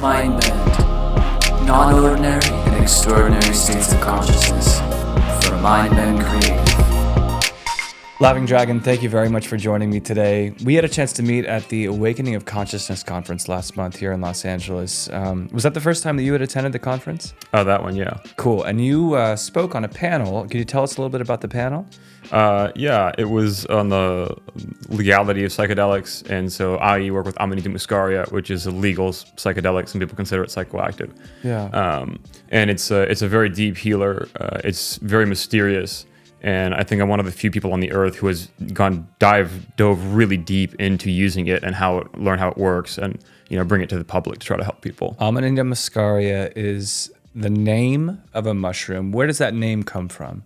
mind bend, non-ordinary and extraordinary states of consciousness for mind bend creative. Laughing Dragon, thank you very much for joining me today. We had a chance to meet at the Awakening of Consciousness conference last month here in Los Angeles. Was that the first time that you had attended the conference? Oh, that one, yeah. Cool. And you spoke on a panel. Could you tell us a little bit about the panel? Yeah, it was on the legality of psychedelics. And so I work with Amanita Muscaria, which is a legal psychedelic. Some people consider it psychoactive. Yeah. And it's a very deep healer. It's very mysterious. And I think I'm one of the few people on the earth who has dove really deep into using it and learn how it works and, bring it to the public to try to help people. Amanita Muscaria is the name of a mushroom. Where does that name come from?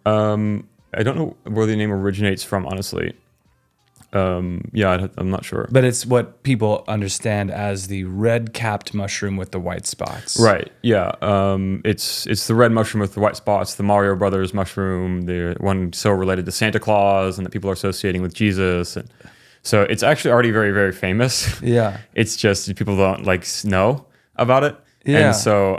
I don't know where the name originates from, honestly. I'm not sure. But it's what people understand as the red-capped mushroom with the white spots. Right, yeah. It's the red mushroom with the white spots, the Mario Brothers mushroom, the one so related to Santa Claus and that people are associating with Jesus. And so it's actually already very, very famous. Yeah. It's just people don't know about it. Yeah. And so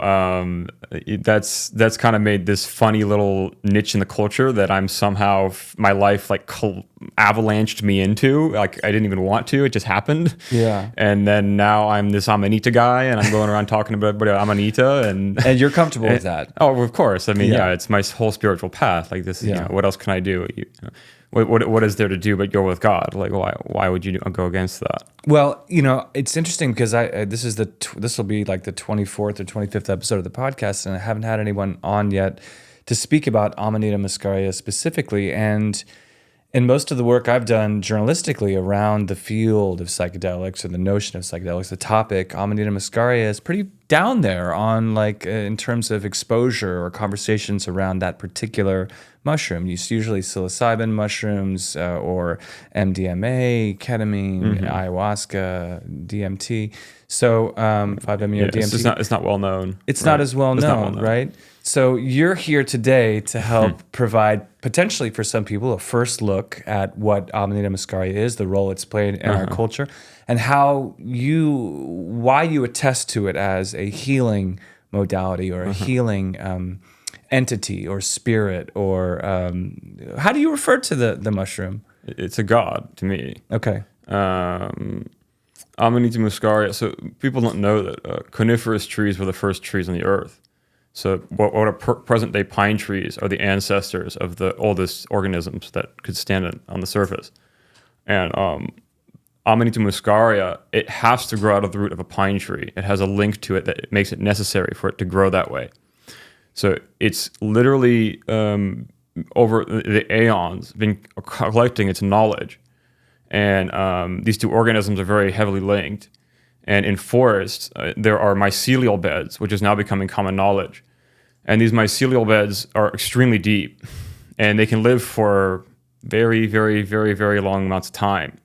that's kind of made this funny little niche in the culture that I'm somehow, my life avalanched me into. Like I didn't even want to, it just happened. Yeah. And then now I'm this Amanita guy and I'm going around talking about Amanita and you're comfortable with that. Oh, of course. I mean, yeah, it's my whole spiritual path. Like this, what else can I do? What is there to do but go with God? Like, why would you go against that? Well, it's interesting because this will be like the 24th or 25th episode of the podcast, and I haven't had anyone on yet to speak about Amanita Muscaria specifically. And in most of the work I've done journalistically around the field of psychedelics or the notion of psychedelics, the topic, Amanita Muscaria is pretty down there on in terms of exposure or conversations around that particular mushroom. It's usually psilocybin mushrooms or MDMA, ketamine, ayahuasca, DMT. So 5-MeO DMT. It's not well known. It's not as well known, right? So you're here today to help provide, potentially for some people, a first look at what Amanita Muscaria is, the role it's played in our culture, and why you attest to it as a healing modality or a healing entity or spirit, or how do you refer to the mushroom? It's a god to me. Okay. Amanita Muscaria. So people don't know that coniferous trees were the first trees on the earth. So what are present-day pine trees are the ancestors of the oldest organisms that could stand on the surface. And Amanita Muscaria, it has to grow out of the root of a pine tree. It has a link to it that makes it necessary for it to grow that way. So it's literally over the aeons been collecting its knowledge. And these two organisms are very heavily linked. And in forests, there are mycelial beds, which is now becoming common knowledge. And these mycelial beds are extremely deep, and they can live for very, very, very, very long amounts of time.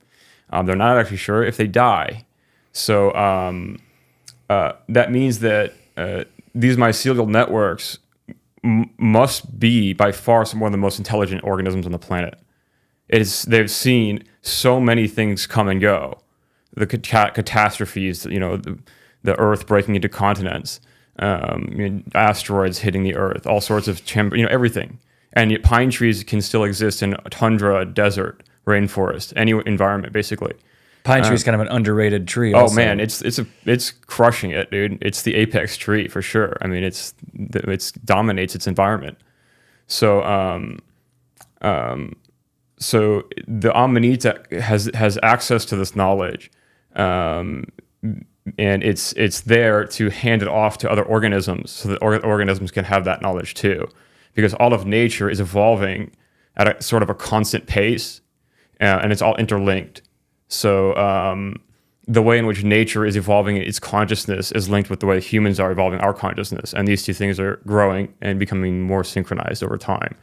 They're not actually sure if they die. So that means that these mycelial networks must be by far one of the most intelligent organisms on the planet. They've seen so many things come and go. The catastrophes, the Earth breaking into continents, asteroids hitting the Earth, all sorts of everything. And yet pine trees can still exist in tundra, desert, rainforest, any environment, basically. Pine tree is kind of an underrated tree. Oh man, it's crushing it, dude. It's the apex tree for sure. I mean, it dominates its environment. So so the Amanita has access to this knowledge, and it's there to hand it off to other organisms so that organisms can have that knowledge too, because all of nature is evolving at a sort of a constant pace, and it's all interlinked. So the way in which nature is evolving its consciousness is linked with the way humans are evolving our consciousness, and these two things are growing and becoming more synchronized over time.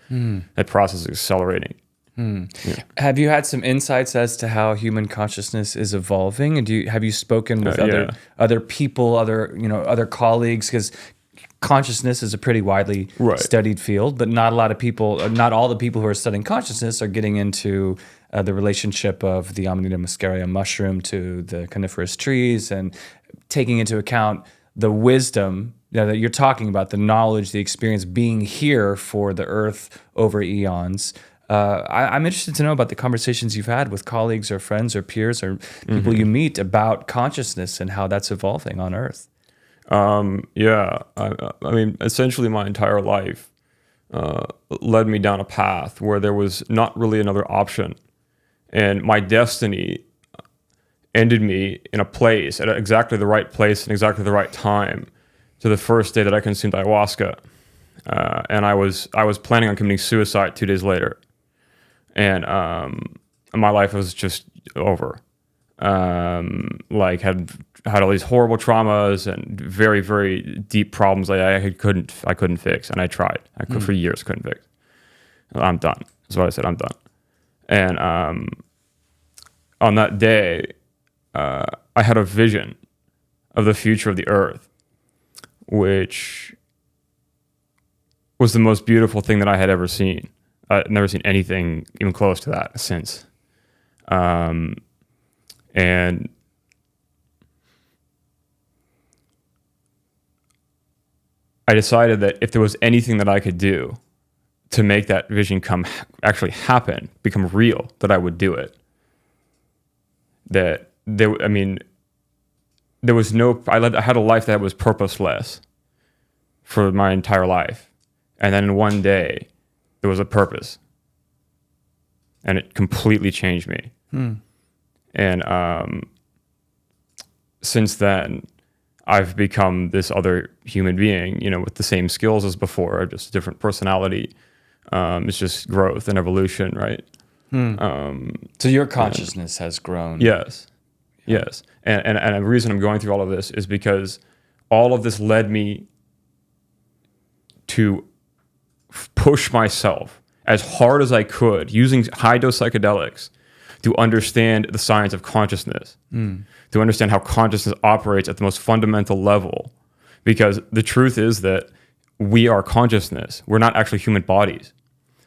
That process is accelerating. Yeah. Have you had some insights as to how human consciousness is evolving? And have you spoken with other people, other colleagues? Because consciousness is a pretty widely studied field, but not all the people who are studying consciousness are getting into the relationship of the Amanita Muscaria mushroom to the coniferous trees and taking into account the wisdom that you're talking about, the knowledge, the experience, being here for the earth over eons. I'm interested to know about the conversations you've had with colleagues or friends or peers or people you meet about consciousness and how that's evolving on earth. Yeah, I mean, essentially my entire life led me down a path where there was not really another option. And my destiny ended me in a place, at exactly the right place and exactly the right time, to the first day that I consumed ayahuasca. And I was planning on committing suicide 2 days later. And my life was just over. Like had all these horrible traumas and very, very deep problems I couldn't fix. And I tried. For years, couldn't fix. I'm done. That's what I said. I'm done. And on that day, I had a vision of the future of the earth, which was the most beautiful thing that I had ever seen. I'd never seen anything even close to that since. And I decided that if there was anything that I could do to make that vision actually happen, become real, that I would do it. There was I had a life that was purposeless for my entire life. And then in one day, there was a purpose. And it completely changed me. And since then, I've become this other human being, with the same skills as before, just a different personality. It's just growth and evolution, right? So your consciousness has grown. Yes. Yes. And the reason I'm going through all of this is because all of this led me to push myself as hard as I could using high-dose psychedelics to understand the science of consciousness, to understand how consciousness operates at the most fundamental level. Because the truth is that we are consciousness. We're not actually human bodies.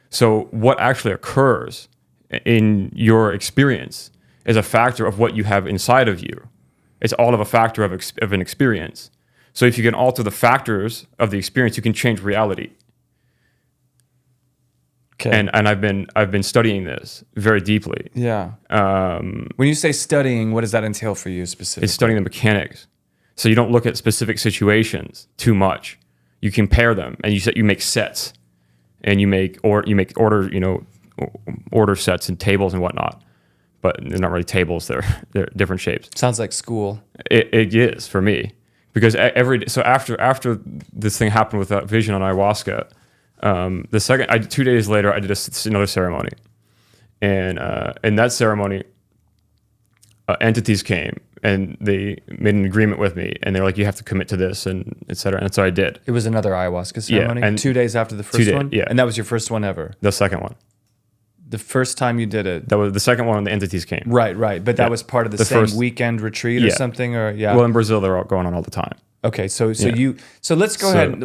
So what actually occurs in your experience is a factor of what you have inside of you. It's all of a factor of an experience. So if you can alter the factors of the experience, you can change reality. Okay. And I've been studying this very deeply. Yeah. When you say studying, what does that entail for you specifically? It's studying the mechanics. So you don't look at specific situations too much. You compare them, and you make sets, and you make order sets and tables and whatnot. But they're not really tables; they're different shapes. Sounds like school. It is for me, because after this thing happened with that vision on ayahuasca. 2 days later, I did another ceremony, and in that ceremony, entities came and they made an agreement with me, and they're like, "You have to commit to this," and etc. And so I did. It was another ayahuasca ceremony. Yeah, and 2 days after the first one. Yeah, and that was your first one ever. The second one. The first time you did it. That was the second one when the entities came. Right. But that was part of the same weekend retreat or something, or Well, in Brazil, they're all going on all the time. Okay, so let's go ahead.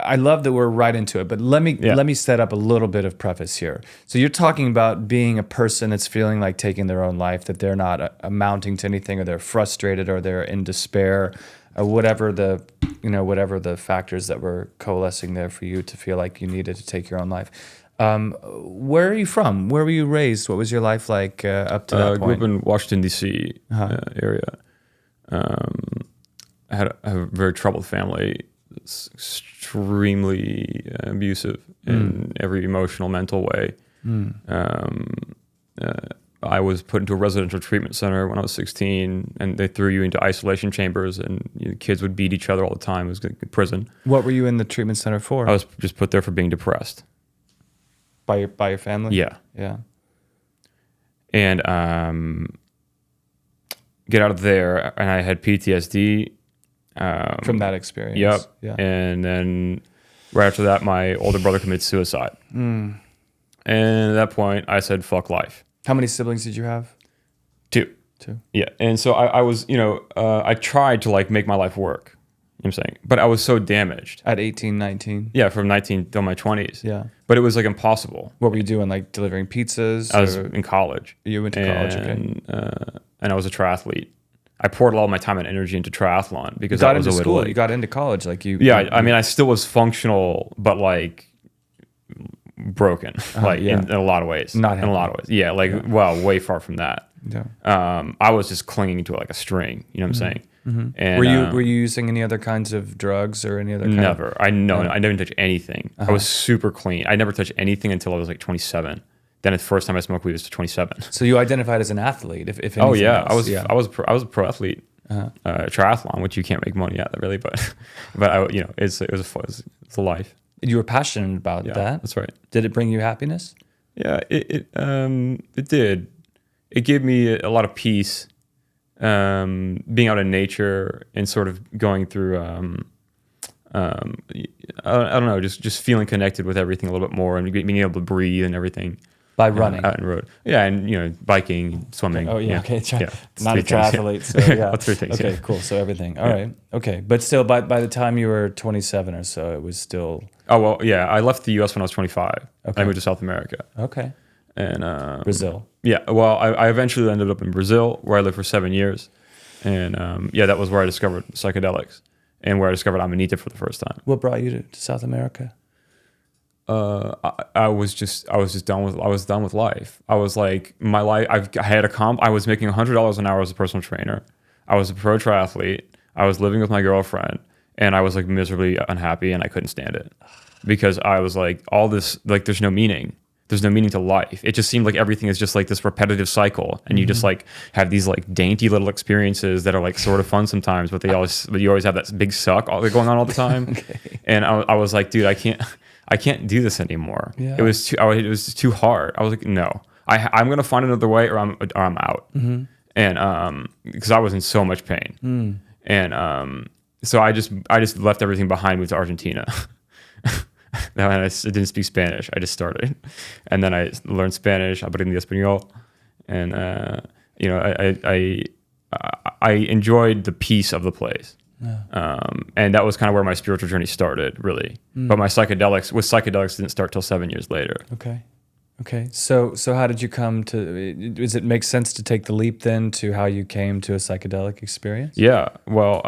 I love that we're right into it, but let me set up a little bit of preface here. So you're talking about being a person that's feeling like taking their own life, that they're not amounting to anything, or they're frustrated, or they're in despair, or whatever the factors that were coalescing there for you to feel like you needed to take your own life. Where are you from? Where were you raised? What was your life like up to that I grew point? up in Washington, D.C. Area. I had a very troubled family. It's extremely abusive in every emotional, mental way. I was put into a residential treatment center when I was 16, and they threw you into isolation chambers, and kids would beat each other all the time. It was like prison. What were you in the treatment center for? I was just put there for being depressed. By your family? Yeah. Yeah. And get out of there, and I had PTSD. From that experience. Yep. Yeah. And then right after that, my older brother committed suicide. And at that point, I said, fuck life. How many siblings did you have? Two. Yeah. And so I was, I tried to make my life work. You know what I'm saying? But I was so damaged. At 18, 19? Yeah, from 19 till my 20s. Yeah. But it was impossible. What were you doing? Like delivering pizzas? I was in college. You went to college, okay. And I was a triathlete. I poured all my time and energy into triathlon because You got that was into a way to school. live. You got into college. Like you. Yeah, I mean, I still was functional, but like broken, like yeah. in a lot of ways. Not in a lot of ways. Yeah, like well, way far from that. Yeah. I was just clinging to it like a string. You know what I'm saying? And Were you using any other kinds of drugs or any other? never. I never touched anything. I was super clean. I never touched anything until I was like 27. Then the first time I smoked weed was 27. So you identified as an athlete, if anything Oh yeah, else. I was a pro athlete, triathlon, which you can't make money at really, but it was a life. You were passionate about Yeah, that. that's right. Did it bring you happiness? Yeah, it did. It gave me a lot of peace, being out in nature and sort of going through. I don't know, just feeling connected with everything a little bit more and being able to breathe and everything. By running. Out on the road. Yeah, and biking, swimming. Oh yeah, okay. Not a three things, triathlete, so yeah. Three things. Okay, Yeah. cool. So everything. All right. Okay, but still, by the time you were 27 or so, it was still Oh well, yeah. I left the U.S. when I was 25. Okay. I moved to South America. okay. And Brazil. Yeah. Well, I eventually ended up in Brazil, where I lived for 7 years, and that was where I discovered psychedelics and where I discovered Amanita for the first time. What brought you to South America? I was done with life. I was like, my life. I was making $100 an hour as a personal trainer. I was a pro triathlete. I was living with my girlfriend, and I was like miserably unhappy, and I couldn't stand it because I was like, all this, like, there's no meaning. There's no meaning to life. It just seemed like everything is just like this repetitive cycle, and you just like have these like dainty little experiences that are like sort of fun sometimes, but you always have that big suck going on all the time. Okay. And I was like, dude, I can't do this anymore. Yeah. It was too hard. I was like, no, I'm gonna find another way, or I'm out. And because I was in so much pain, and so I just left everything behind, moved to Argentina. Now I didn't speak Spanish. I just started, and then I learned Spanish. Aprendí español, and I enjoyed the peace of the place. Yeah. And that was kind of where my spiritual journey started, really. But my psychedelics didn't start till 7 years later. Okay. So how did you come to? Does it make sense to take the leap then to how you came to a psychedelic experience? Yeah. Well,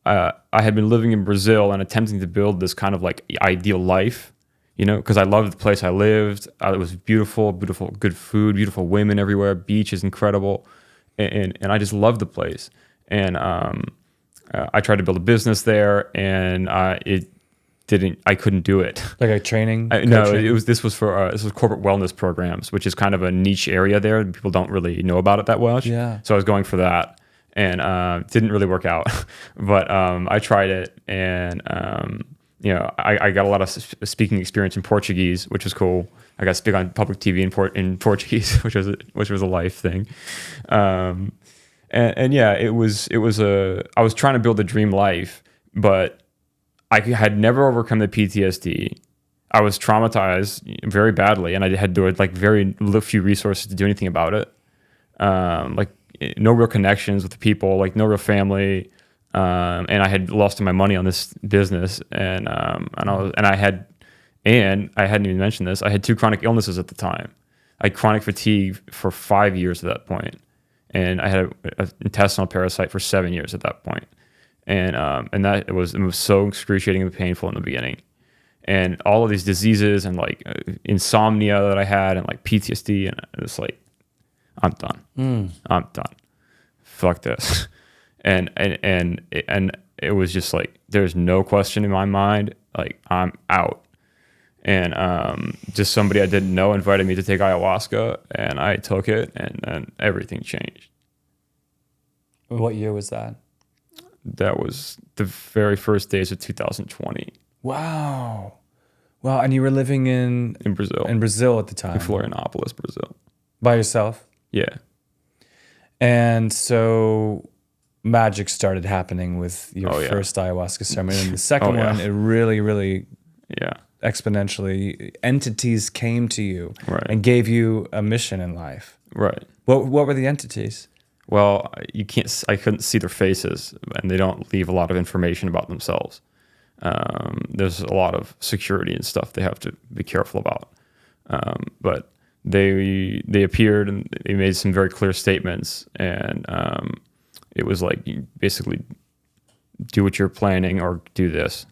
I had been living in Brazil and attempting to build this kind of like ideal life, because I loved the place I lived. It was beautiful, good food, beautiful women everywhere. Beach is incredible, and I just loved the place. And I tried to build a business there, and I couldn't do it. Like a training? No, this was corporate wellness programs, which is kind of a niche area there. People don't really know about it that much. Yeah. So I was going for that, and didn't really work out. But I tried it, and I got a lot of speaking experience in Portuguese, which was cool. I got to speak on public TV in Portuguese, which was a life thing. And yeah, I was trying to build a dream life, but I had never overcome the PTSD. I was traumatized very badly, and I had like very few resources to do anything about it. Like no real connections with the people, like no real family, and I had lost my money on this business, and I hadn't even mentioned this. I had 2 chronic illnesses at the time. I had chronic fatigue for 5 years at that point, and I had an intestinal parasite for 7 years at that point. And that it was so excruciating and painful in the beginning, and all of these diseases and like insomnia that I had, and like PTSD, and it's like, I'm done. I'm done. Fuck this. And it was just like, there's no question in my mind, like, I'm out. And just somebody I didn't know invited me to take ayahuasca, and I took it, and then everything changed. What year was that? That was the very first days of 2020. Wow. And you were living in Brazil. In Brazil at the time. In Florianópolis, Brazil. By yourself? Yeah. And so magic started happening with your first ayahuasca ceremony. And the second one, it really, really exponentially, entities came to you and gave you a mission in life. Right. What were the entities? Well, I couldn't see their faces, and they don't leave a lot of information about themselves. There's a lot of security and stuff they have to be careful about. But they appeared, and they made some very clear statements, and It was like you basically do what you're planning or do this.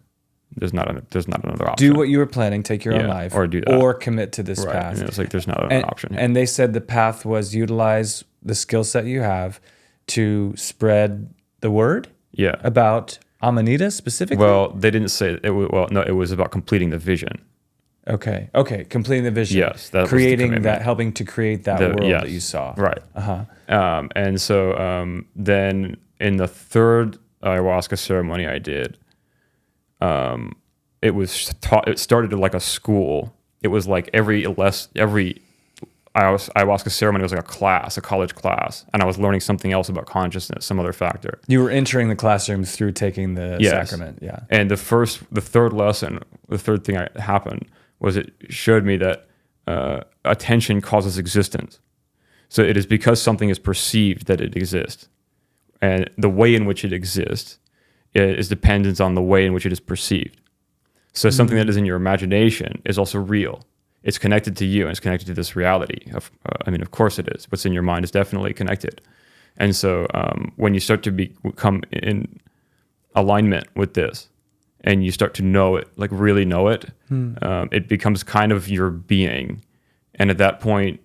There's not another option. Do what you were planning, take your own life, or do that, or commit to this path. And it's like there's not an option. And they said the path was utilize the skill set you have to spread the word about Amanita specifically? Well, they didn't say it. It was about completing the vision. Okay, completing the vision. Yes, that creating was the that, helping to create that world that you saw. Right. And so then in the third ayahuasca ceremony I did, it started like a school. It was like every ayahuasca ceremony was like a college class, and I was learning something else about consciousness, some other factor. You were entering the classroom through taking the sacrament. Yeah. And the third lesson, the third thing that happened was it showed me that attention causes existence. So it is because something is perceived that it exists. And the way in which it exists is dependent on the way in which it is perceived. So something that is in your imagination is also real. It's connected to you and it's connected to this reality. Of course it is. What's in your mind is definitely connected. And so when you start to become in alignment with this and you start to know it, like really know it, it becomes kind of your being. And at that point,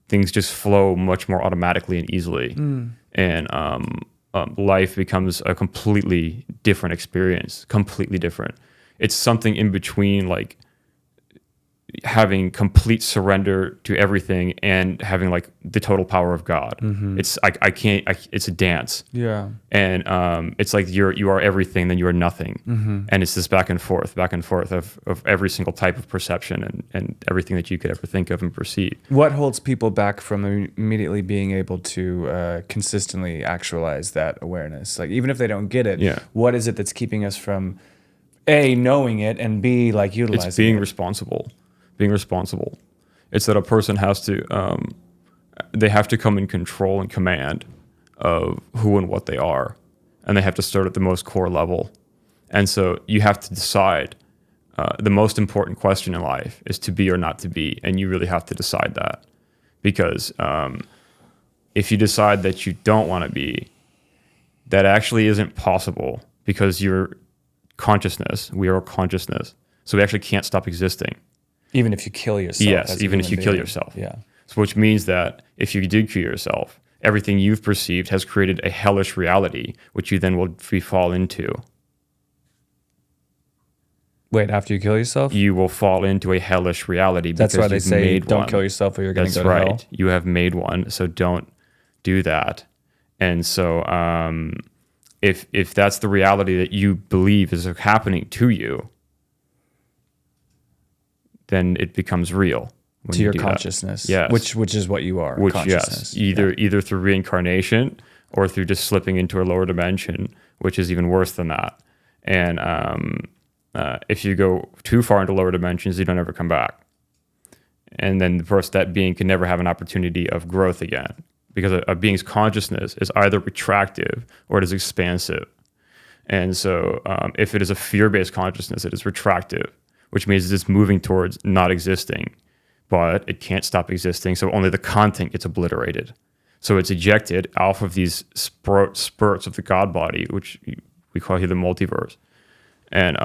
things just flow much more automatically and easily. And life becomes a completely different experience, completely different. It's something in between, like having complete surrender to everything and having like the total power of God. It's it's a dance. Yeah. And it's like you are everything, then you are nothing. And it's this back and forth of every single type of perception and everything that you could ever think of and perceive. What holds people back from immediately being able to consistently actualize that awareness? Like even if they don't get it, what is it that's keeping us from A, knowing it, and B, like utilizing it? It's being responsible. Being responsible. It's that a person has to, they have to come in control and command of who and what they are. And they have to start at the most core level. And so you have to decide, the most important question in life is to be or not to be. And you really have to decide that. Because if you decide that you don't want to be, that actually isn't possible because you're consciousness. We are consciousness. So we actually can't stop existing. Even if you kill yourself. Yes, even if you kill yourself. Yeah. So which means that if you did kill yourself, everything you've perceived has created a hellish reality, which you then will fall into. Wait, after you kill yourself? You will fall into a hellish reality. That's why they say don't one. Kill yourself or you're going to go to hell. That's right. You have made one, so don't do that. And so if that's the reality that you believe is happening to you, then it becomes real. To your consciousness. Yes. Which is what you are. Which, consciousness. Yes. Either through reincarnation or through just slipping into a lower dimension, which is even worse than that. And if you go too far into lower dimensions, you don't ever come back. And then, of course, that being can never have an opportunity of growth again. Because a being's consciousness is either retractive or it is expansive. And so if it is a fear-based consciousness, it is retractive, which means it's moving towards not existing, but it can't stop existing. So only the content gets obliterated. So it's ejected off of these spurts of the God body, which we call here the multiverse. And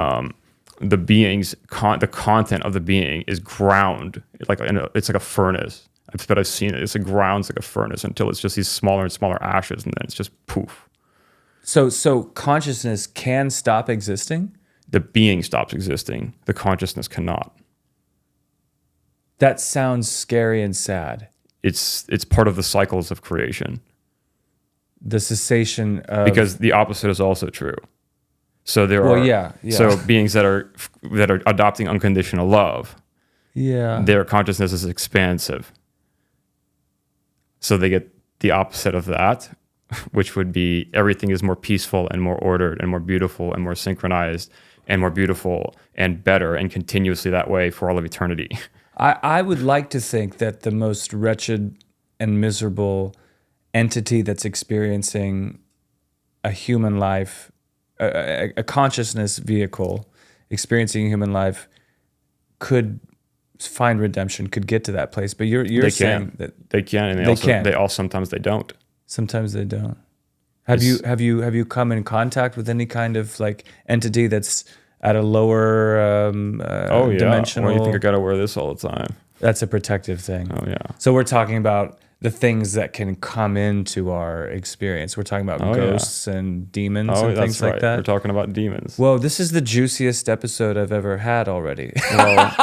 the content of the being is ground. It's like a furnace. I've seen it. It's a grounds like a furnace until it's just these smaller and smaller ashes, and then it's just poof. So consciousness can stop existing? The being stops existing. The consciousness cannot. That sounds scary and sad. It's part of the cycles of creation. The cessation of... Because the opposite is also true. So there are so beings that are adopting unconditional love. Yeah. Their consciousness is expansive. So they get the opposite of that, which would be everything is more peaceful and more ordered and more beautiful and more synchronized and more beautiful and better and continuously that way for all of eternity. I would like to think that the most wretched and miserable entity that's experiencing a human life, a consciousness vehicle experiencing human life could find redemption, could get to that place. But you're saying that they can, and sometimes they don't. Sometimes they don't. Have you come in contact with any kind of like entity that's at a lower Oh yeah. dimensional? Why do you think I gotta wear this all the time? That's a protective thing. Oh yeah. So we're talking about the things that can come into our experience. We're talking about ghosts and demons and things like that. We're talking about demons. Whoa, this is the juiciest episode I've ever had already. Well,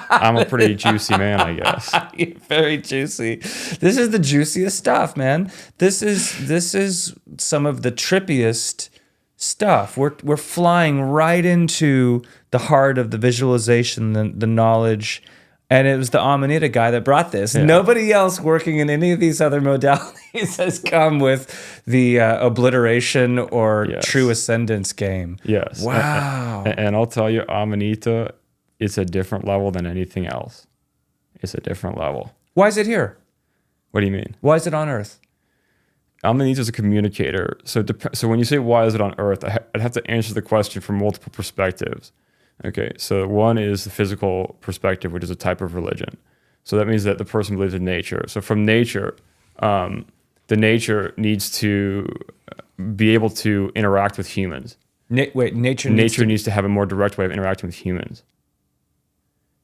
I'm a pretty juicy man, I guess. You're very juicy. This is the juiciest stuff, man. This is some of the trippiest stuff. We're flying right into the heart of the visualization, the knowledge. And it was the Amanita guy that brought this. Yeah. Nobody else working in any of these other modalities has come with the obliteration or true ascendance game. Yes. Wow. And I'll tell you, Amanita, it's a different level than anything else. It's a different level. Why is it here? What do you mean? Why is it on Earth? Amanita is a communicator. So when you say why is it on Earth, I'd have to answer the question from multiple perspectives. Okay, so one is the physical perspective, which is a type of religion. So that means that the person believes in nature. So from nature, the nature needs to be able to interact with humans. Nature needs to have a more direct way of interacting with humans.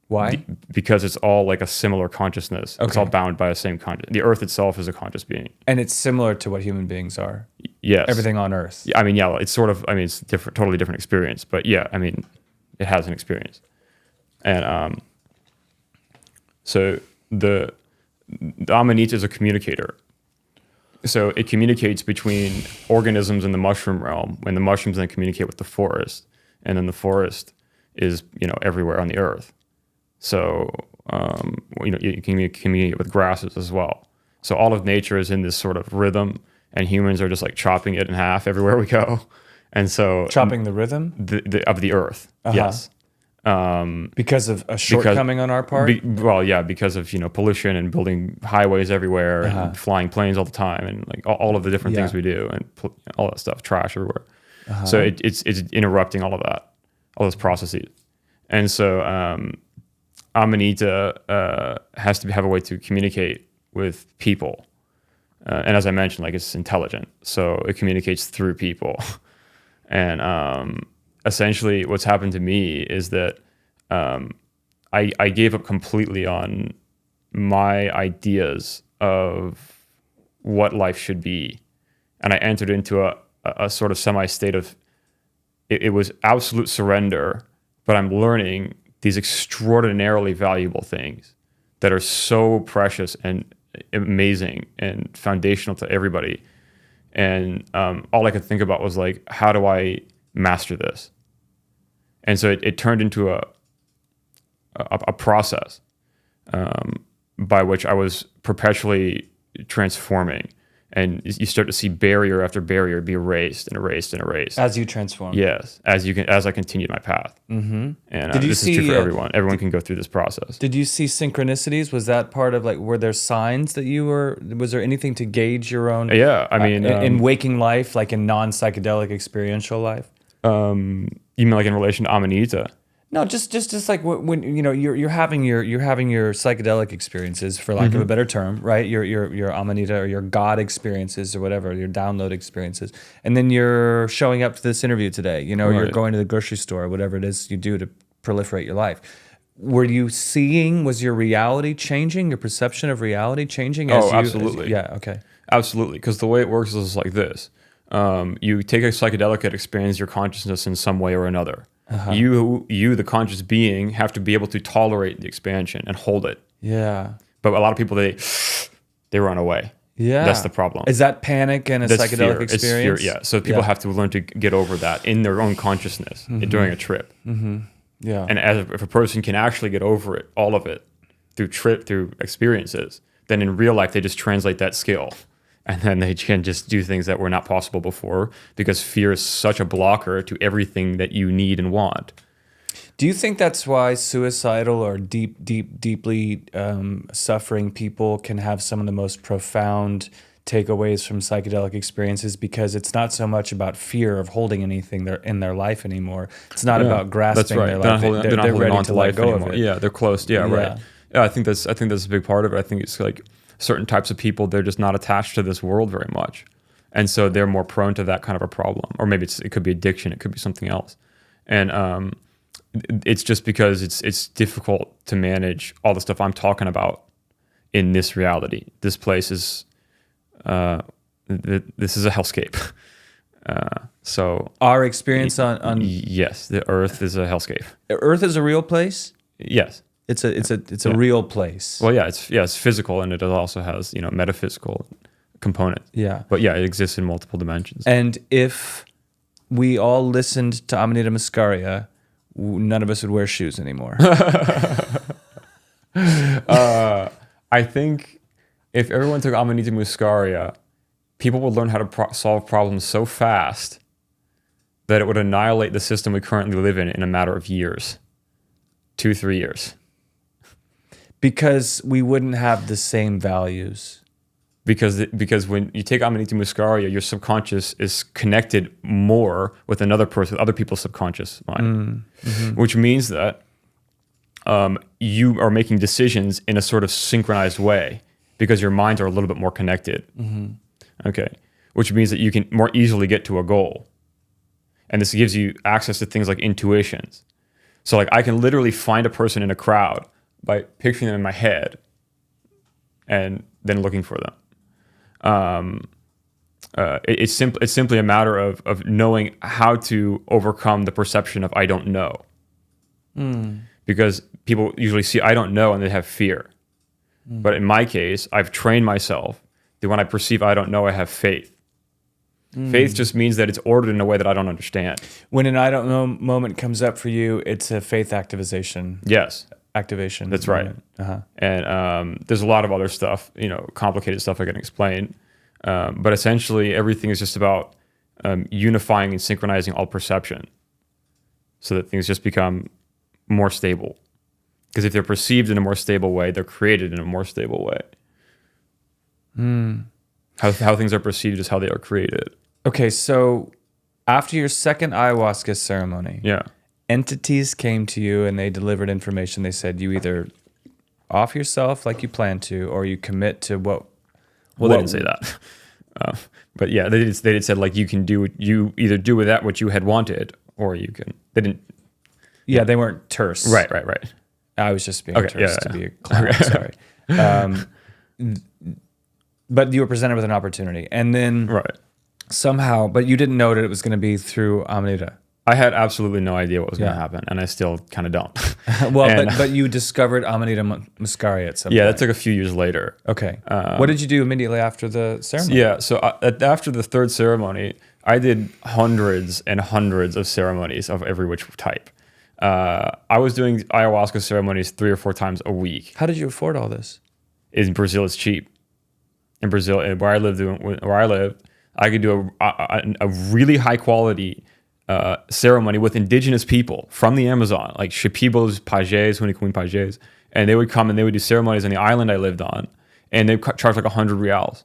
Why? Because it's all like a similar consciousness. Okay. It's all bound by the same consciousness. The Earth itself is a conscious being. And it's similar to what human beings are. Yes. Everything on Earth. Yeah, I mean, yeah, it's sort of, I mean, it's different, totally different experience. But yeah, I mean, it has an experience. And so the Amanita is a communicator. So it communicates between organisms in the mushroom realm, and the mushrooms then communicate with the forest. And then the forest is, everywhere on the Earth. So, you can communicate with grasses as well. So all of nature is in this sort of rhythm, and humans are just like chopping it in half everywhere we go. And so chopping the rhythm of the Earth, yes, because of a shortcoming on our part. Because of pollution and building highways everywhere and flying planes all the time and like all of the different things we do and all that stuff, trash everywhere. So it's interrupting all of that, all those processes, and so Amanita has to have a way to communicate with people, and as I mentioned, like it's intelligent, so it communicates through people. And essentially what's happened to me is that I gave up completely on my ideas of what life should be. And I entered into a sort of semi-state of, it was absolute surrender, but I'm learning these extraordinarily valuable things that are so precious and amazing and foundational to everybody. And all I could think about was like, how do I master this? And so it turned into a process by which I was perpetually transforming. And you start to see barrier after barrier be erased and erased and erased. As you transform. Yes, as I continued my path. Mm-hmm. And this is true for everyone. Everyone can go through this process. Did you see synchronicities? Was that part of like, were there signs that was there anything to gauge your own? Yeah, I mean. In waking life, like in non-psychedelic experiential life? You mean like in relation to Amanita? No, just like when you're having your psychedelic experiences, for lack of a better term, right? Your Amanita or your God experiences or whatever, your download experiences, and then you're showing up to this interview today. Or you're going to the grocery store, or whatever it is you do to proliferate your life. Was your reality changing? Your perception of reality changing? Absolutely. Okay. Absolutely, because the way it works is like this: you take a psychedelic that expands your consciousness in some way or another. You, the conscious being, have to be able to tolerate the expansion and hold it. Yeah. But a lot of people, they run away. Yeah. That's the problem. Is that panic and That's psychedelic fear. experience? It's fear, yeah. So people have to learn to get over that in their own consciousness during a trip. Mm-hmm. Yeah. And if a person can actually get over it, all of it, through experiences, then in real life, they just translate that skill. And then they can just do things that were not possible before, because fear is such a blocker to everything that you need and want. Do you think that's why suicidal or deeply suffering people can have some of the most profound takeaways from psychedelic experiences? Because it's not so much about fear of holding anything in their life anymore. It's not about grasping their life. They're not holding on to life anymore. Yeah, they're close. Yeah, right. Yeah, I think that's a big part of it. I think it's like certain types of people, they're just not attached to this world very much. and so they're more prone to that kind of a problem. Or maybe it could be addiction, it could be something else, and it's just because it's difficult to manage all the stuff I'm talking about in this reality. This place is this is a hellscape. So our experience on yes, the Earth is a hellscape. Earth is a real place. Yes, it's a real place. Well, it's physical, and it also has metaphysical component. Yeah, but yeah, it exists in multiple dimensions. And if we all listened to Amanita Muscaria, none of us would wear shoes anymore. I think if everyone took Amanita Muscaria, people would learn how to solve problems so fast that it would annihilate the system we currently live in a matter of years. 2-3 years. Because we wouldn't have the same values. Because when you take Amanita Muscaria, your subconscious is connected more with another person, with other people's subconscious mind, which means that you are making decisions in a sort of synchronized way because your minds are a little bit more connected. Okay, which means that you can more easily get to a goal, and this gives you access to things like intuitions. So, like, I can literally find a person in a crowd by picturing them in my head, and then looking for them. It's simply a matter of knowing how to overcome the perception of I don't know. Because people usually see I don't know and they have fear. But in my case, I've trained myself that when I perceive I don't know, I have faith. Faith just means that it's ordered in a way that I don't understand. When an I don't know moment comes up for you, it's a faith activation. Yes. Activation. That's right. And there's a lot of other stuff, complicated stuff I can explain. But essentially, everything is just about unifying and synchronizing all perception so that things just become more stable. Because if they're perceived in a more stable way, they're created in a more stable way. How things are perceived is how they are created. Okay, so after your second ayahuasca ceremony, Yeah. entities came to you and they delivered information. They said you either off yourself like you plan to, or you commit to what. Well, they didn't say that. But yeah, they did said like you can do you either do with that what you had wanted, or you can. They didn't. Yeah, they weren't terse. Right. I was just being Okay, terse to be a clown. Sorry. But you were presented with an opportunity, and then somehow, but you didn't know that it was going to be through Amanita. I had absolutely no idea what was going to happen, and I still kind of don't. Well, but you discovered Amanita Muscaria at some point. Yeah, that took a few years later. Okay. What did you do immediately after the ceremony? Yeah, so after the third ceremony, I did hundreds and hundreds of ceremonies of every which type. I was doing ayahuasca ceremonies 3 or 4 times a week. How did you afford all this? In Brazil, it's cheap. In Brazil, where I live, I could do a really high quality ceremony with indigenous people from the Amazon, like Shipibos, Pajés, Hunikuin Pajés, and they would come and they would do ceremonies on the island I lived on, and they charge like 100 reals.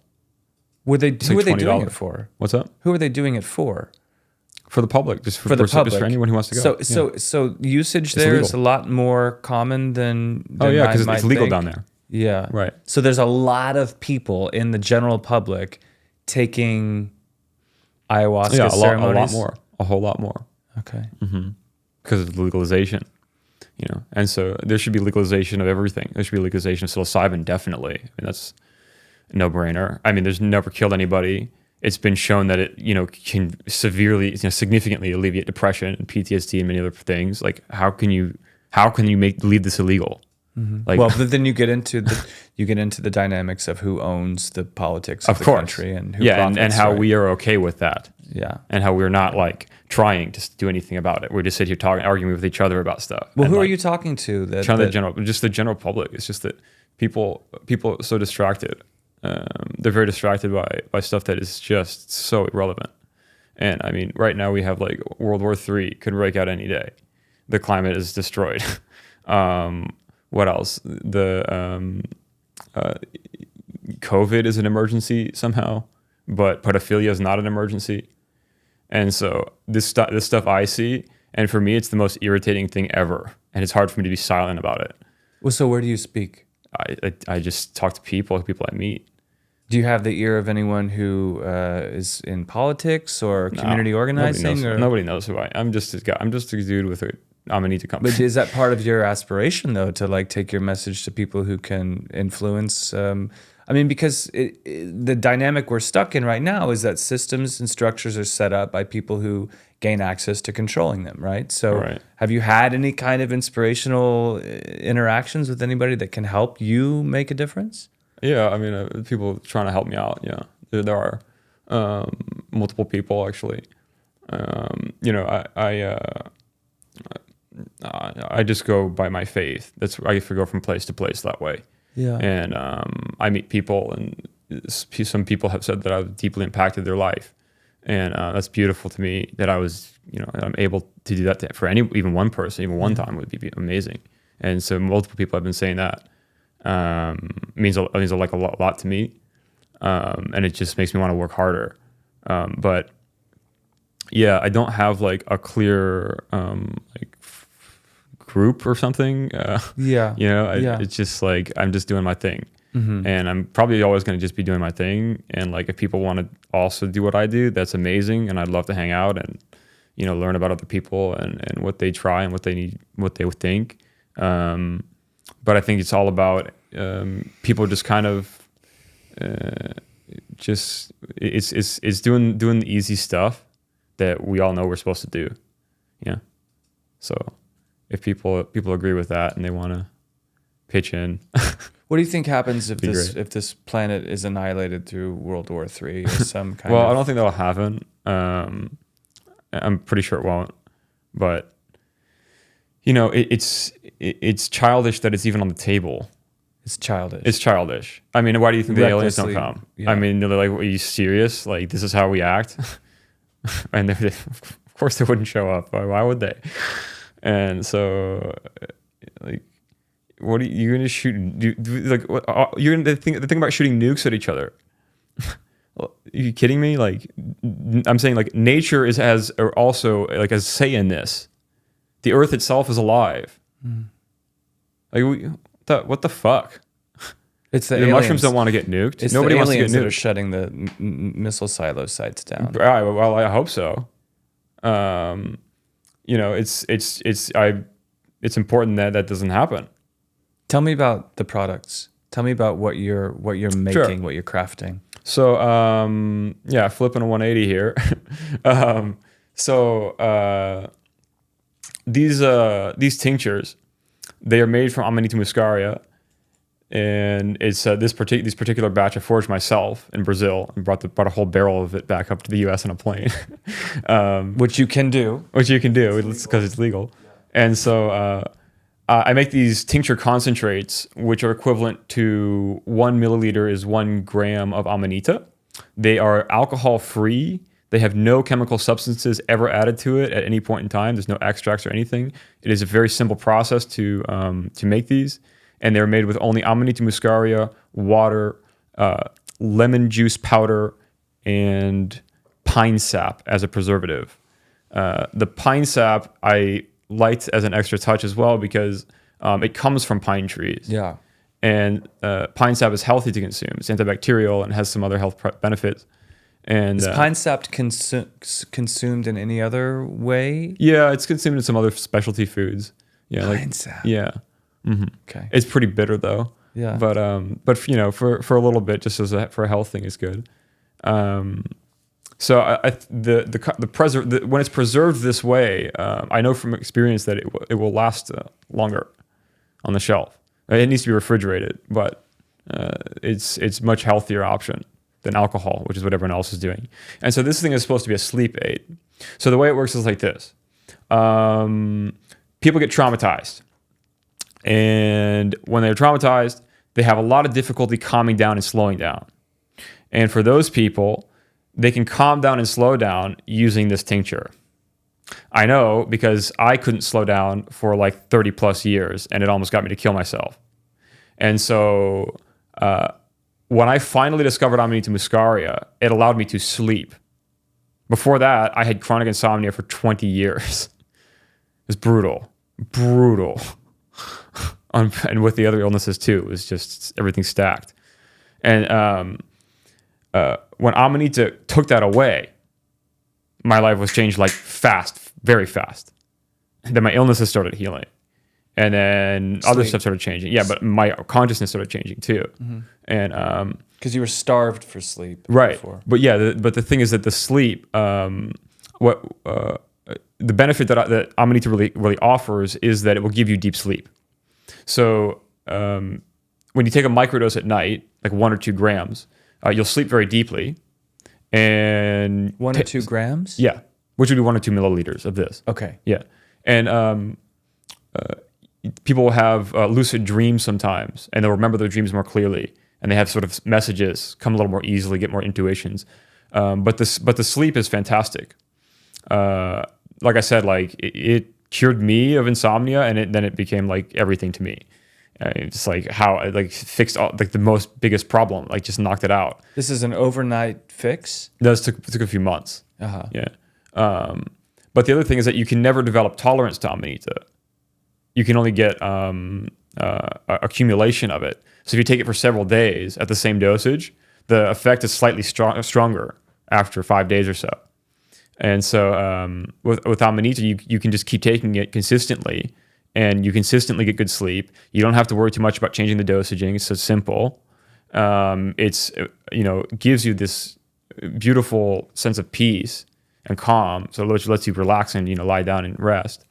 Who were they doing it for? What's up? Who were they doing it for? For the public, just for anyone who wants to go. So usage there is a lot more common than because it's legal down there. Yeah. Right. So there's a lot of people in the general public taking ayahuasca ceremonies. A whole lot more. Okay. Because of legalization, and so there should be legalization of everything. There should be legalization of psilocybin, definitely. I mean, that's a no-brainer. I mean, there's never killed anybody. It's been shown that it, can severely, significantly alleviate depression and PTSD and many other things. Like, how can you leave this illegal? Like, well, but then you get into the dynamics of who owns the politics of the country and who profits, and how we are okay with that. Yeah, and how we're not like trying to do anything about it. We're just sit here arguing with each other about stuff. Well, and who are you talking to? The general public. It's just that people are so distracted. They're very distracted by stuff that is just so irrelevant. And I mean, right now we have like World War III could break out any day. The climate is destroyed. What else? The COVID is an emergency somehow, but pedophilia is not an emergency. And so this stuff I see, and for me, it's the most irritating thing ever. And it's hard for me to be silent about it. Well, so where do you speak? I just talk to people I meet. Do you have the ear of anyone who is in politics or community organizing? Nobody knows who I am. I'm just a guy. I'm just a dude with a Amanita company. But is that part of your aspiration, though, to like take your message to people who can influence? I mean, because the dynamic we're stuck in right now is that systems and structures are set up by people who gain access to controlling them, right? So have you had any kind of inspirational interactions with anybody that can help you make a difference? Yeah, I mean, people trying to help me out. Yeah, there are multiple people actually. You know, I just go by my faith. I get to go from place to place that way. Yeah. And I meet people, and some people have said that I've deeply impacted their life, and that's beautiful to me. That I'm able to do that for even one person, even one time would be amazing. And so multiple people have been saying that. Means like a lot to me, and it just makes me want to work harder. But yeah, I don't have like a clear group or something. It's just like I'm just doing my thing, and I'm probably always going to just be doing my thing. And like if people want to also do what I do, that's amazing, and I'd love to hang out and learn about other people and what they try and what they need, what they would think. But I think it's all about people just kind of it's doing the easy stuff that we all know we're supposed to do. Yeah. So if people agree with that and they want to pitch in. What do you think happens if this planet is annihilated through World War III or some kind Well, I don't think that'll happen. I'm pretty sure it won't. But it's childish that it's even on the table. It's childish. It's childish. I mean, why do you think the aliens don't come? Yeah. I mean, they're like, are you serious? Like, this is how we act? And of course they wouldn't show up. Why would they? And so, like, what are you going to shoot? You're going to think about shooting nukes at each other. Are you kidding me? Like, I'm saying, like, nature has also like a say in this. The Earth itself is alive. Like, what the fuck? It's the mushrooms don't want to get nuked. It's Nobody the wants to get aliens nuked. that are shutting the missile silo sites down. Well, I hope so. It's important that doesn't happen. Tell me about the products. Tell me about what you're making, Sure. what you're crafting. So, flipping a 180 here. These tinctures, they are made from Amanita Muscaria, and it's this particular batch I foraged myself in Brazil and brought a whole barrel of it back up to the U.S. on a plane. Which you can do. Which you can do because it's legal. And so I make these tincture concentrates, which are equivalent to 1 milliliter is 1 gram of Amanita. They are alcohol free. They have no chemical substances ever added to it at any point in time. There's no extracts or anything. It is a very simple process to make these. And they're made with only Amanita Muscaria, water, lemon juice powder, and pine sap as a preservative. The pine sap I liked as an extra touch as well because it comes from pine trees. Yeah. And pine sap is healthy to consume. It's antibacterial and has some other health benefits. And is pine sap consumed in any other way? Yeah, it's consumed in some other specialty foods. Yeah, pine sap. Yeah. Mm-hmm. Okay. It's pretty bitter though. Yeah. But for a little bit, just for a health thing, is good. So when it's preserved this way, I know from experience that it will last longer on the shelf. It needs to be refrigerated, but it's much healthier option than alcohol, which is what everyone else is doing. And so this thing is supposed to be a sleep aid. So the way it works is like this. People get traumatized. And when they're traumatized, they have a lot of difficulty calming down and slowing down. And for those people, they can calm down and slow down using this tincture. I know because I couldn't slow down for like 30 plus years and it almost got me to kill myself. And so when I finally discovered Amanita Muscaria, it allowed me to sleep. Before that, I had chronic insomnia for 20 years. It was brutal. And with the other illnesses too, it was just everything stacked. And when Amanita took that away, my life was changed like fast, very fast. And then my illnesses started healing. And then other stuff started changing. Yeah, but my consciousness started changing too. And because you were starved for sleep. right. Before. But yeah, but the thing is that the sleep, the benefit that Amanita really offers is that it will give you deep sleep. So when you take a microdose at night, like 1 or 2 grams, you'll sleep very deeply. And 1 or 2 grams? Yeah, which would be 1 or 2 milliliters of this. Okay. Yeah, and people will have lucid dreams sometimes, and they'll remember their dreams more clearly, and they have sort of messages come a little more easily, get more intuitions. But the sleep is fantastic. Like I said, like it cured me of insomnia, and then it became like everything to me. It's like how it like fixed all, like the most biggest problem, like just knocked it out. This is an overnight fix? That took a few months. Yeah. But the other thing is that you can never develop tolerance to Amanita. You can only get accumulation of it. So if you take it for several days at the same dosage, the effect is slightly stronger after 5 days or so. And so with Amanita, you can just keep taking it consistently, and you consistently get good sleep. You don't have to worry too much about changing the dosaging. It's so simple. It's gives you this beautiful sense of peace and calm, so it lets you relax and lie down and rest.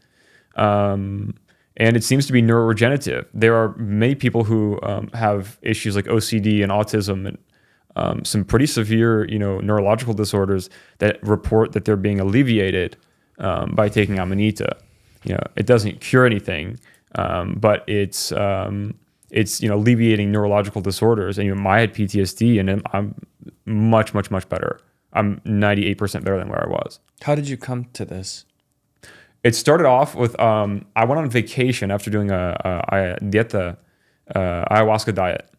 And it seems to be neuroregenerative. There are many people who have issues like OCD and autism and some pretty severe, neurological disorders that report that they're being alleviated by taking Amanita. It doesn't cure anything, but it's alleviating neurological disorders. And I had PTSD, and I'm much, much, much better. I'm 98% better than where I was. How did you come to this? It started off with I went on vacation after doing a ayahuasca diet,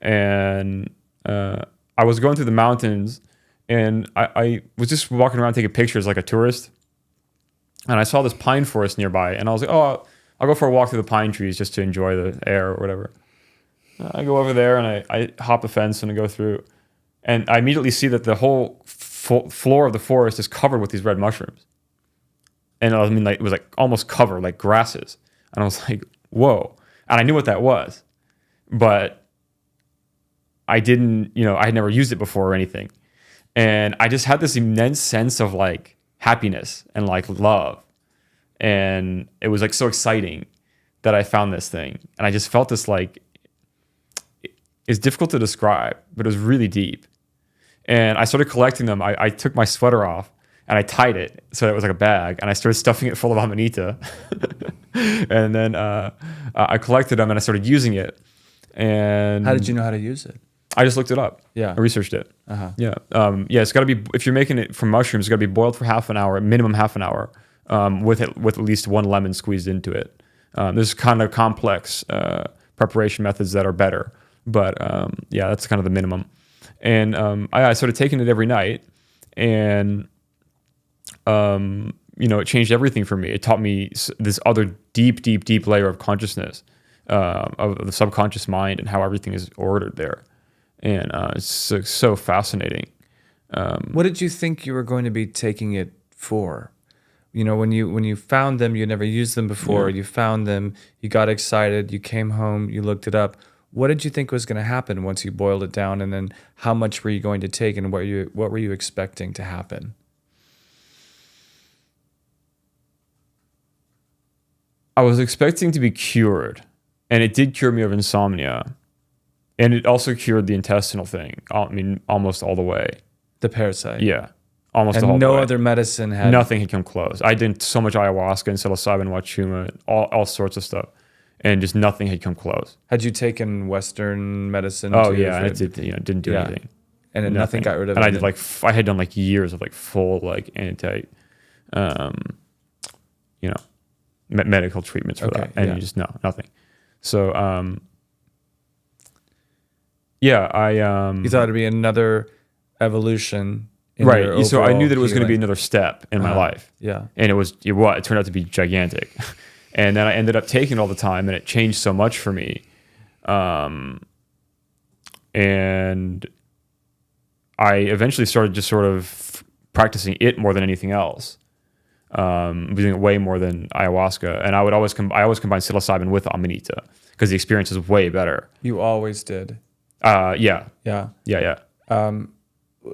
and I was going through the mountains, and I was just walking around taking pictures like a tourist, and I saw this pine forest nearby, and I was like, oh, I'll go for a walk through the pine trees just to enjoy the air or whatever. I go over there and I hop the fence and I go through, and I immediately see that the whole floor of the forest is covered with these red mushrooms. And I mean, like, it was like almost covered, like grasses. And I was like, whoa. And I knew what that was, but I didn't, I had never used it before or anything. And I just had this immense sense of like happiness and like love. And it was like so exciting that I found this thing. And I just felt this like, it's difficult to describe, but it was really deep. And I started collecting them. I took my sweater off and I tied it so it was like a bag, and I started stuffing it full of Amanita. And then I collected them and I started using it. And how did you know how to use it? I just looked it up. Yeah. I researched it. Yeah. It's got to be, if you're making it from mushrooms, it's got to be boiled for half an hour, minimum half an hour, with at least 1 lemon squeezed into it. There's kind of complex preparation methods that are better, but that's kind of the minimum. And I started taking it every night, and it changed everything for me. It taught me this other deep layer of consciousness, of the subconscious mind and how everything is ordered there. And it's so fascinating. What did you think you were going to be taking it for? When you found them, you never used them before. Yeah. You found them, you got excited, you came home, you looked it up. What did you think was going to happen once you boiled it down? And then how much were you going to take, and what were you expecting to happen? I was expecting to be cured, and it did cure me of insomnia. And it also cured the intestinal thing. I mean, almost all the way. The parasite. Yeah. Almost and all the way. No other medicine had... Nothing had come close. I did so much ayahuasca and psilocybin, wachuma, all sorts of stuff. And just nothing had come close. Had you taken Western medicine? Oh, yeah. And it didn't do anything. And nothing got rid of it? And I had done like years of like full like medical treatments for that. And you just, nothing. So, you thought it'd be another evolution, right? So I knew that it was going to be another step in my life. Yeah, and it turned out to be gigantic. And then I ended up taking it all the time, and it changed so much for me. And I eventually started just sort of practicing it more than anything else, using it way more than ayahuasca. And I always combine psilocybin with Amanita because the experience is way better. You always did. Yeah. Yeah.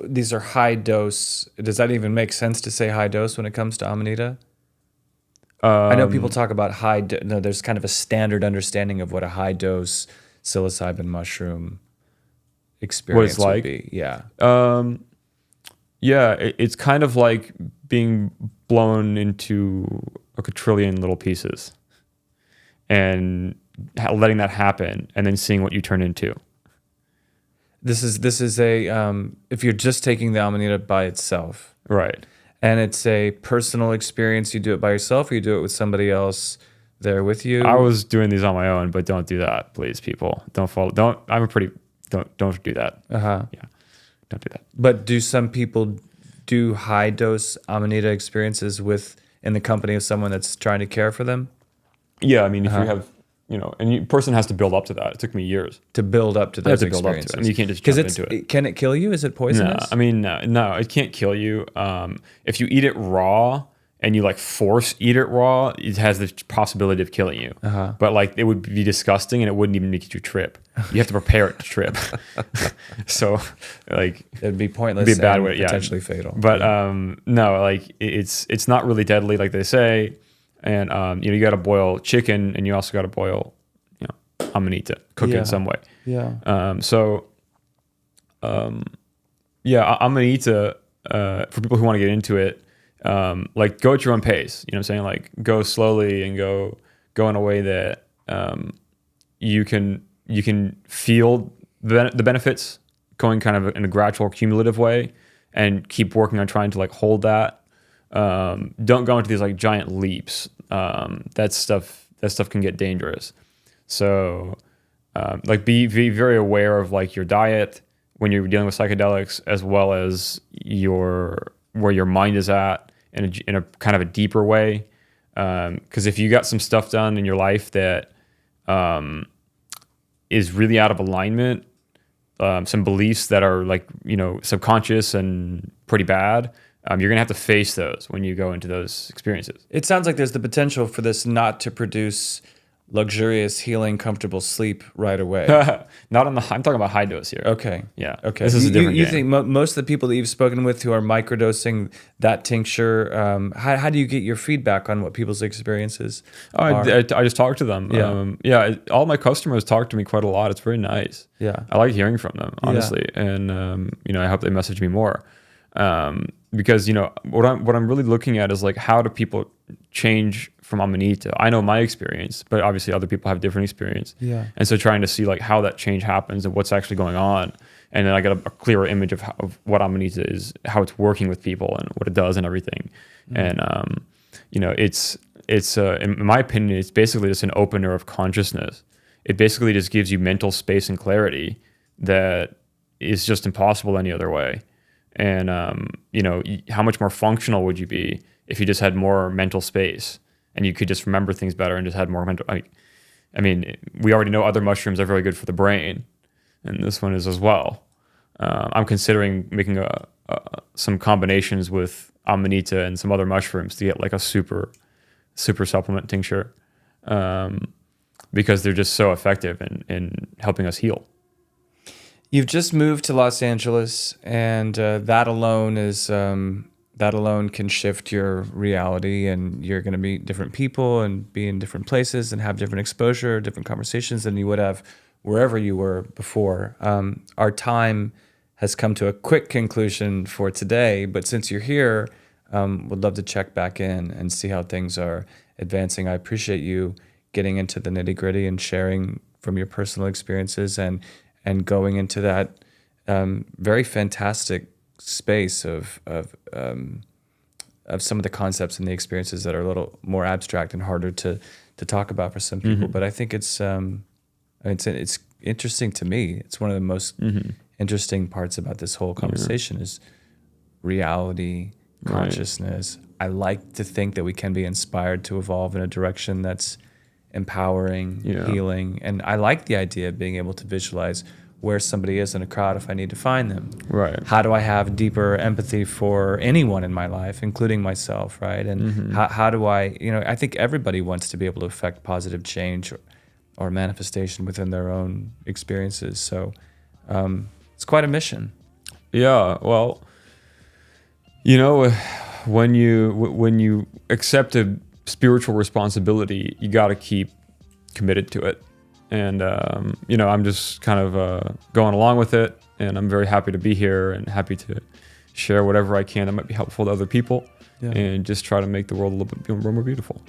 These are high dose. Does that even make sense to say high dose when it comes to Amanita? I know people talk about no, there's kind of a standard understanding of what a high dose psilocybin mushroom experience would be. Yeah. It's kind of like being blown into a quadrillion little pieces and letting that happen and then seeing what you turn into. This is a if you're just taking the Amanita by itself. Right. And it's a personal experience. You do it by yourself or you do it with somebody else there with you? I was doing these on my own, but don't do that, please, people. Don't do that. Uh-huh. Yeah. Don't do that. But do some people do high dose Amanita experiences in the company of someone that's trying to care for them? Yeah, I mean, if you have, and person has to build up to that. It took me years to build up to those experiences. Build up to it. I mean, you can't just jump into it. Can it kill you? Is it poisonous? No, I mean, no, it can't kill you. If you eat it raw and you like force eat it raw, it has the possibility of killing you. Uh-huh. But like it would be disgusting and it wouldn't even make you trip. You have to prepare it to trip. So like it'd be pointless. It'd be a bad way, potentially fatal. But no, like it's not really deadly like they say. And you got to boil chicken and you also got to boil Amanita, cook it in some way. Yeah. Amanita, for people who want to get into it, like go at your own pace. You know what I'm saying? Like go slowly and go in a way that you can feel the benefits going kind of in a gradual cumulative way and keep working on trying to like hold that. Don't go into these like giant leaps. That stuff can get dangerous. So, like be very aware of like your diet when you're dealing with psychedelics, as well as where your mind is at in a kind of a deeper way. Because if you got some stuff done in your life that is really out of alignment, some beliefs that are like subconscious and pretty bad, you're gonna have to face those when you go into those experiences. It sounds like there's the potential for this not to produce luxurious, healing, comfortable sleep right away. I'm talking about high dose here. Okay. Yeah. Okay. This is a different You game. think most of the people that you've spoken with who are microdosing that tincture, how do you get your feedback on what people's experiences are? I just talk to them. Yeah. All my customers talk to me quite a lot. It's very nice. Yeah. I like hearing from them, honestly. Yeah. And, I hope they message me more. Because, what I'm really looking at is like, how do people change from Amanita? I know my experience, but obviously other people have different experience. Yeah. And so trying to see like how that change happens and what's actually going on. And then I get a clearer image of what Amanita is, how it's working with people and what it does and everything. Mm-hmm. And, it's in my opinion, it's basically just an opener of consciousness. It basically just gives you mental space and clarity that is just impossible any other way. And, how much more functional would you be if you just had more mental space and you could just remember things better and just had more mental... I mean, we already know other mushrooms are very good for the brain, and this one is as well. I'm considering making some combinations with Amanita and some other mushrooms to get like a super supplement tincture, because they're just so effective in helping us heal. You've just moved to Los Angeles, and that alone can shift your reality, and you're going to meet different people and be in different places and have different exposure, different conversations than you would have wherever you were before. Our time has come to a quick conclusion for today, but since you're here, would love to check back in and see how things are advancing. I appreciate you getting into the nitty-gritty and sharing from your personal experiences and going into that very fantastic space of some of the concepts and the experiences that are a little more abstract and harder to talk about for some people. Mm-hmm. But I think it's interesting to me. It's one of the most interesting parts about this whole conversation is reality, consciousness. Right. I like to think that we can be inspired to evolve in a direction that's empowering, healing. And I like the idea of being able to visualize where somebody is in a crowd if I need to find them? Right. How do I have deeper empathy for anyone in my life, including myself, right? And how do I, I think everybody wants to be able to affect positive change or manifestation within their own experiences. So it's quite a mission. Yeah. Well, when you accept a spiritual responsibility, you got to keep committed to it. And, I'm just kind of going along with it. And I'm very happy to be here and happy to share whatever I can that might be helpful to other people, and just try to make the world a little bit more beautiful.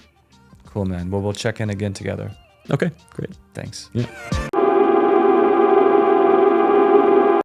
Cool, man. Well, we'll check in again together. Okay, great. Thanks. Yeah.